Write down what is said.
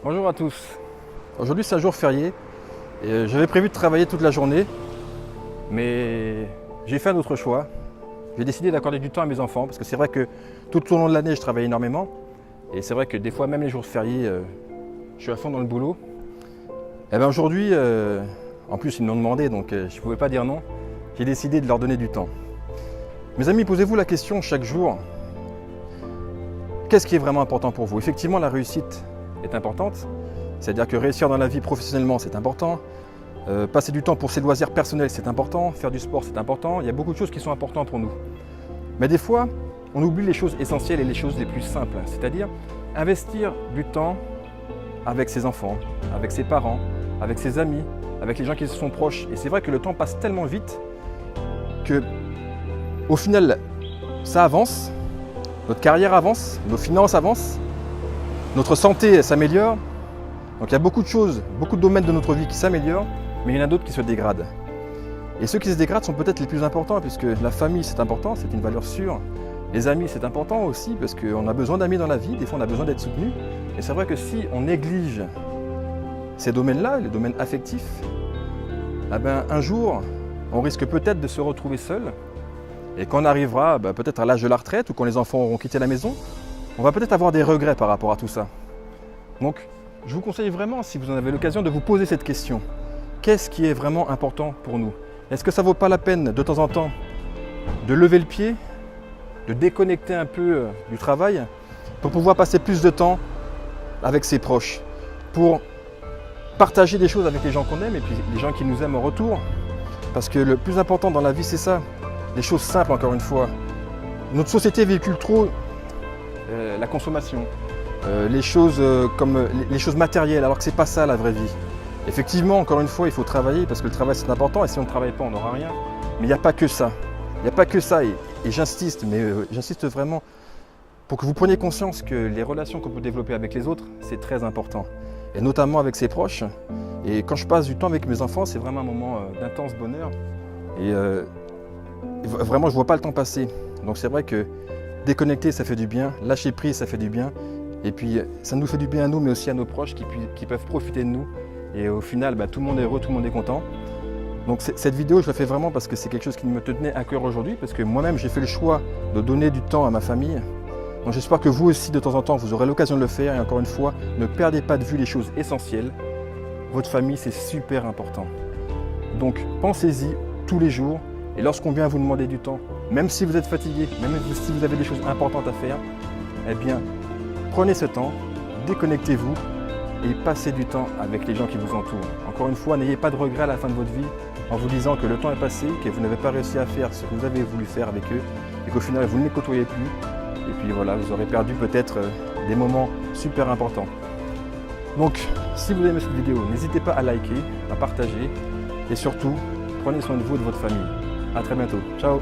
Bonjour à tous. Aujourd'hui c'est un jour férié et j'avais prévu de travailler toute la journée, mais j'ai fait un autre choix. J'ai décidé d'accorder du temps à mes enfants parce que c'est vrai que tout au long de l'année je travaille énormément et c'est vrai que des fois même les jours fériés je suis à fond dans le boulot. Et bien aujourd'hui, en plus ils m'ont demandé donc je ne pouvais pas dire non, j'ai décidé de leur donner du temps. Mes amis, posez-vous la question chaque jour, qu'est-ce qui est vraiment important pour vous? Effectivement la réussite est importante, c'est-à-dire que réussir dans la vie professionnellement c'est important, passer du temps pour ses loisirs personnels c'est important, faire du sport c'est important, il y a beaucoup de choses qui sont importantes pour nous. Mais des fois, on oublie les choses essentielles et les choses les plus simples, c'est-à-dire investir du temps avec ses enfants, avec ses parents, avec ses amis, avec les gens qui sont proches. Et c'est vrai que le temps passe tellement vite que, au final, ça avance, notre carrière avance, nos finances avancent, notre santé s'améliore. Donc il y a beaucoup de choses, beaucoup de domaines de notre vie qui s'améliorent, mais il y en a d'autres qui se dégradent. Et ceux qui se dégradent sont peut-être les plus importants, puisque la famille c'est important, c'est une valeur sûre. Les amis c'est important aussi, parce qu'on a besoin d'amis dans la vie, des fois on a besoin d'être soutenu. Et c'est vrai que si on néglige ces domaines-là, les domaines affectifs, eh ben, un jour on risque peut-être de se retrouver seul. Et quand on arrivera peut-être à l'âge de la retraite, ou quand les enfants auront quitté la maison, on va peut-être avoir des regrets par rapport à tout ça. Donc, je vous conseille vraiment, si vous en avez l'occasion, de vous poser cette question. Qu'est-ce qui est vraiment important pour nous? Est-ce que ça ne vaut pas la peine, de temps en temps, de lever le pied, de déconnecter un peu du travail, pour pouvoir passer plus de temps avec ses proches, pour partager des choses avec les gens qu'on aime et puis les gens qui nous aiment en retour? Parce que le plus important dans la vie, c'est ça. Les choses simples, encore une fois. Notre société véhicule trop la consommation. Les choses comme les choses matérielles, alors que c'est pas ça la vraie vie. Effectivement, encore une fois, il faut travailler parce que le travail c'est important et si on ne travaille pas, on n'aura rien. Mais il n'y a pas que ça. Il n'y a pas que ça et j'insiste, mais j'insiste vraiment pour que vous preniez conscience que les relations qu'on peut développer avec les autres, c'est très important. Et notamment avec ses proches. Et quand je passe du temps avec mes enfants, c'est vraiment un moment d'intense bonheur. Et vraiment, je ne vois pas le temps passer. Donc c'est vrai que déconnecter, ça fait du bien. Lâcher prise, ça fait du bien. Et puis, ça nous fait du bien à nous, mais aussi à nos proches qui peuvent profiter de nous. Et au final, tout le monde est heureux, tout le monde est content. Donc cette vidéo, je la fais vraiment parce que c'est quelque chose qui me tenait à cœur aujourd'hui, parce que moi-même, j'ai fait le choix de donner du temps à ma famille. Donc j'espère que vous aussi, de temps en temps, vous aurez l'occasion de le faire. Et encore une fois, ne perdez pas de vue les choses essentielles. Votre famille, c'est super important. Donc pensez-y tous les jours. Et lorsqu'on vient vous demander du temps, même si vous êtes fatigué, même si vous avez des choses importantes à faire, eh bien, prenez ce temps, déconnectez-vous et passez du temps avec les gens qui vous entourent. Encore une fois, n'ayez pas de regrets à la fin de votre vie en vous disant que le temps est passé, que vous n'avez pas réussi à faire ce que vous avez voulu faire avec eux et qu'au final, vous ne les côtoyez plus. Et puis voilà, vous aurez perdu peut-être des moments super importants. Donc, si vous aimez cette vidéo, n'hésitez pas à liker, à partager et surtout, prenez soin de vous et de votre famille. À très bientôt. Ciao!